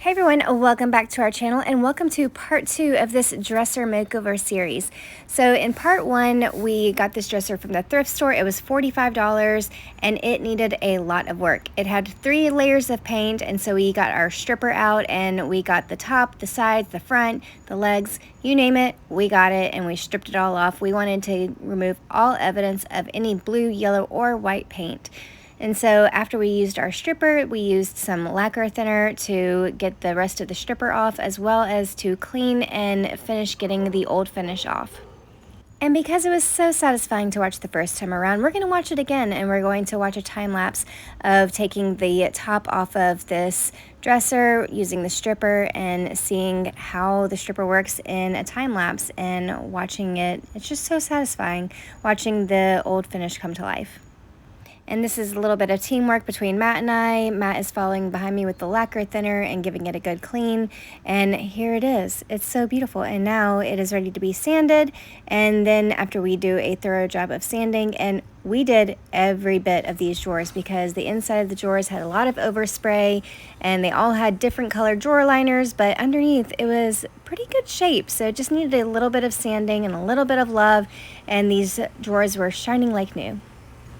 Hey everyone, welcome back to our channel and welcome to part 2 of this dresser makeover series. So in part 1, we got this dresser from the thrift store. It was $45 and it needed a lot of work. It had 3 layers of paint, and so we got our stripper out and we got the top, the sides, the front, the legs, you name it, we got it, and we stripped it all off. We wanted to remove all evidence of any blue, yellow, or white paint. And so after we used our stripper, we used some lacquer thinner to get the rest of the stripper off, as well as to clean and finish getting the old finish off. And because it was so satisfying to watch the first time around, we're going to watch it again, and we're going to watch a time lapse of taking the top off of this dresser using the stripper and seeing how the stripper works in a time lapse and watching it. It's just so satisfying watching the old finish come to life. And this is a little bit of teamwork between Matt and I. Matt is following behind me with the lacquer thinner and giving it a good clean. And here it is. It's so beautiful. And now it is ready to be sanded. And then after we do a thorough job of sanding, and we did every bit of these drawers because the inside of the drawers had a lot of overspray and they all had different colored drawer liners, but underneath it was pretty good shape. So it just needed a little bit of sanding and a little bit of love, and these drawers were shining like new.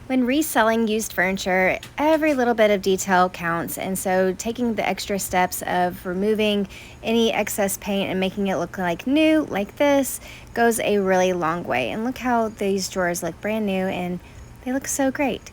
When reselling used furniture, every little bit of detail counts, and so taking the extra steps of removing any excess paint and making it look like new, like this, goes a really long way. And look how these drawers look brand new and they look so great.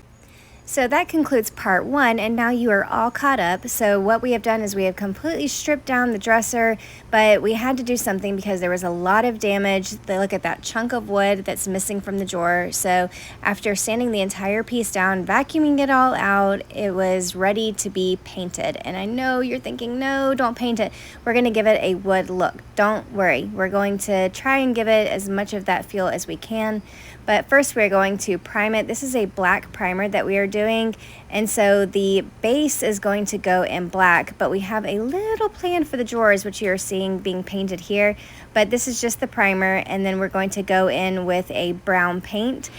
So that concludes part 1, and now you are all caught up. So what we have done is we have completely stripped down the dresser, but we had to do something because there was a lot of damage. Look at that chunk of wood that's missing from the drawer. So after sanding the entire piece down, vacuuming it all out, it was ready to be painted. And I know you're thinking, no, don't paint it. We're going to give it a wood look. Don't worry. We're going to try and give it as much of that feel as we can. But first we're going to prime it. This is a black primer that we are doing, and so the base is going to go in black, but we have a little plan for the drawers, which you're seeing being painted here. But this is just the primer, and then we're going to go in with a brown paint.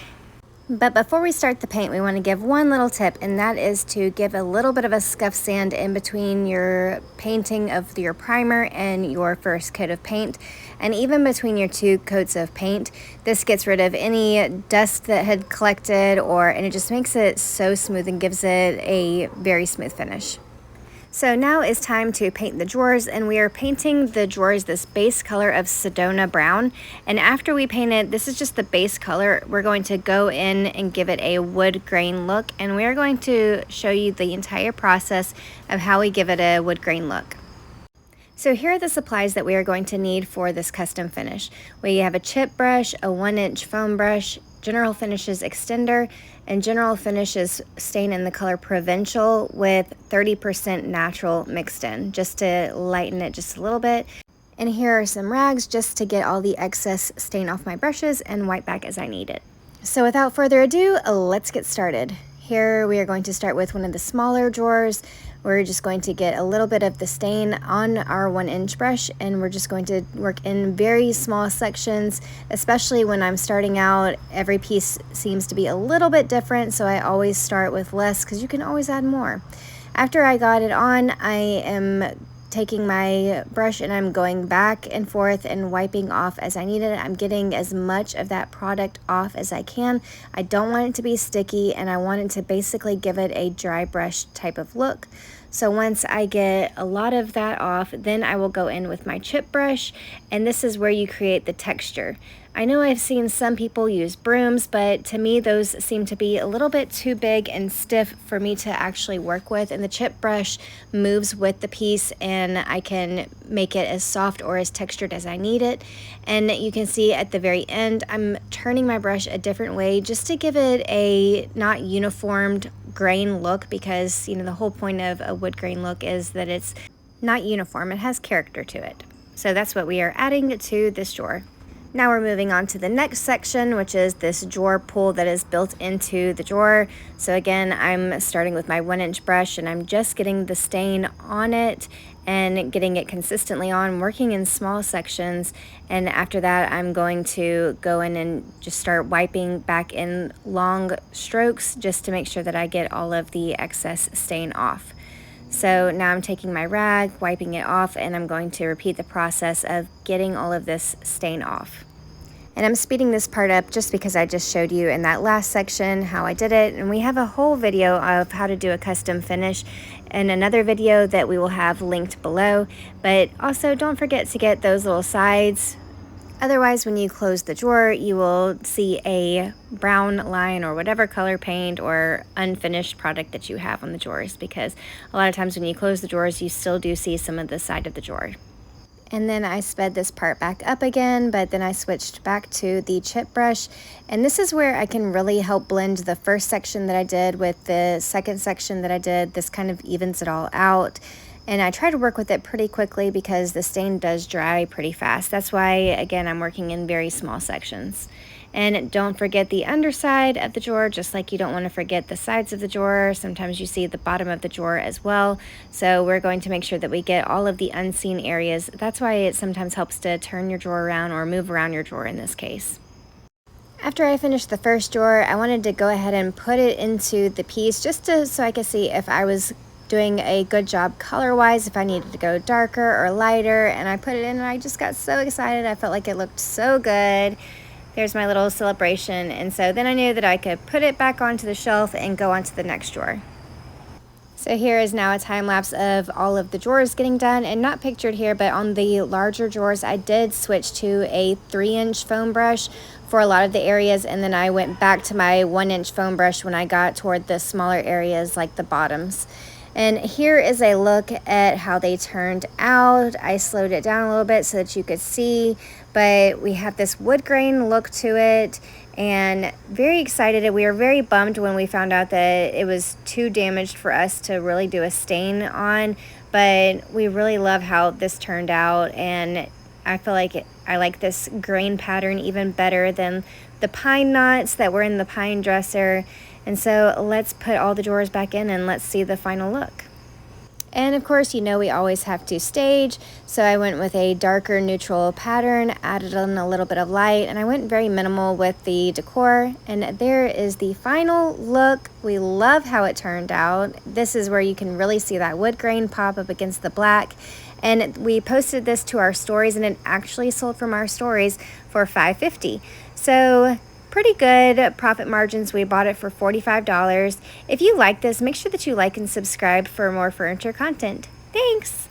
But before we start the paint, we want to give one little tip, and that is to give a little bit of a scuff sand in between your painting of your primer and your first coat of paint, and even between your 2 coats of paint. This gets rid of any dust that had collected, and it just makes it so smooth and gives it a very smooth finish. So now it's time to paint the drawers, and we are painting the drawers this base color of Sedona Brown. And after we paint it, this is just the base color, we're going to go in and give it a wood grain look, and we are going to show you the entire process of how we give it a wood grain look. So here are the supplies that we are going to need for this custom finish. We have a chip brush, a 1-inch foam brush, General Finishes extender, and General Finishes stain in the color Provincial with 30% natural mixed in, just to lighten it just a little bit. And here are some rags just to get all the excess stain off my brushes and wipe back as I need it. So without further ado, let's get started. Here we are going to start with one of the smaller drawers. We're just going to get a little bit of the stain on our 1-inch brush, and we're just going to work in very small sections, especially when I'm starting out. Every piece seems to be a little bit different, so I always start with less because you can always add more. After I got it on, I am taking my brush and I'm going back and forth and wiping off as I need it. I'm getting as much of that product off as I can. I don't want it to be sticky, and I want it to basically give it a dry brush type of look. So once I get a lot of that off, then I will go in with my chip brush, and this is where you create the texture. I know I've seen some people use brooms, but to me those seem to be a little bit too big and stiff for me to actually work with, and the chip brush moves with the piece and I can make it as soft or as textured as I need it. And you can see at the very end I'm turning my brush a different way just to give it a not uniformed grain look, because the whole point of a wood grain look is that it's not uniform, it has character to it. So that's what we are adding to this drawer. Now we're moving on to the next section, which is this drawer pull that is built into the drawer. So again, I'm starting with my 1-inch brush and I'm just getting the stain on it and getting it consistently on, working in small sections. And after that, I'm going to go in and just start wiping back in long strokes just to make sure that I get all of the excess stain off. So now I'm taking my rag, wiping it off, and I'm going to repeat the process of getting all of this stain off. And I'm speeding this part up just because I just showed you in that last section how I did it. And we have a whole video of how to do a custom finish in another video that we will have linked below. But also don't forget to get those little sides. Otherwise, when you close the drawer, you will see a brown line or whatever color paint or unfinished product that you have on the drawers, because a lot of times when you close the drawers, you still do see some of the side of the drawer. And then I sped this part back up again, but then I switched back to the chip brush. And this is where I can really help blend the first section that I did with the second section that I did. This kind of evens it all out. And I try to work with it pretty quickly because the stain does dry pretty fast. That's why, again, I'm working in very small sections. And don't forget the underside of the drawer, just like you don't want to forget the sides of the drawer. Sometimes you see the bottom of the drawer as well. So we're going to make sure that we get all of the unseen areas. That's why it sometimes helps to turn your drawer around or move around your drawer in this case. After I finished the first drawer, I wanted to go ahead and put it into the piece so I could see if I was doing a good job color-wise, if I needed to go darker or lighter. And I put it in and I just got so excited. I felt like it looked so good. There's my little celebration. And so then I knew that I could put it back onto the shelf and go on to the next drawer. So here is now a time lapse of all of the drawers getting done, and not pictured here, but on the larger drawers, I did switch to a 3-inch foam brush for a lot of the areas. And then I went back to my 1-inch foam brush when I got toward the smaller areas like the bottoms. And here is a look at how they turned out. I slowed it down a little bit so that you could see, but we have this wood grain look to it, and very excited. We were very bummed when we found out that it was too damaged for us to really do a stain on, but we really love how this turned out, and I feel like I like this grain pattern even better than the pine knots that were in the pine dresser. And so let's put all the drawers back in and let's see the final look. And of course, you know we always have to stage, so I went with a darker neutral pattern, added in a little bit of light, and I went very minimal with the decor. And there is the final look. We love how it turned out. This is where you can really see that wood grain pop up against the black. And we posted this to our stories, and it actually sold from our stories for $5.50. So pretty good profit margins. We bought it for $45. If you like this, make sure that you like and subscribe for more furniture content. Thanks!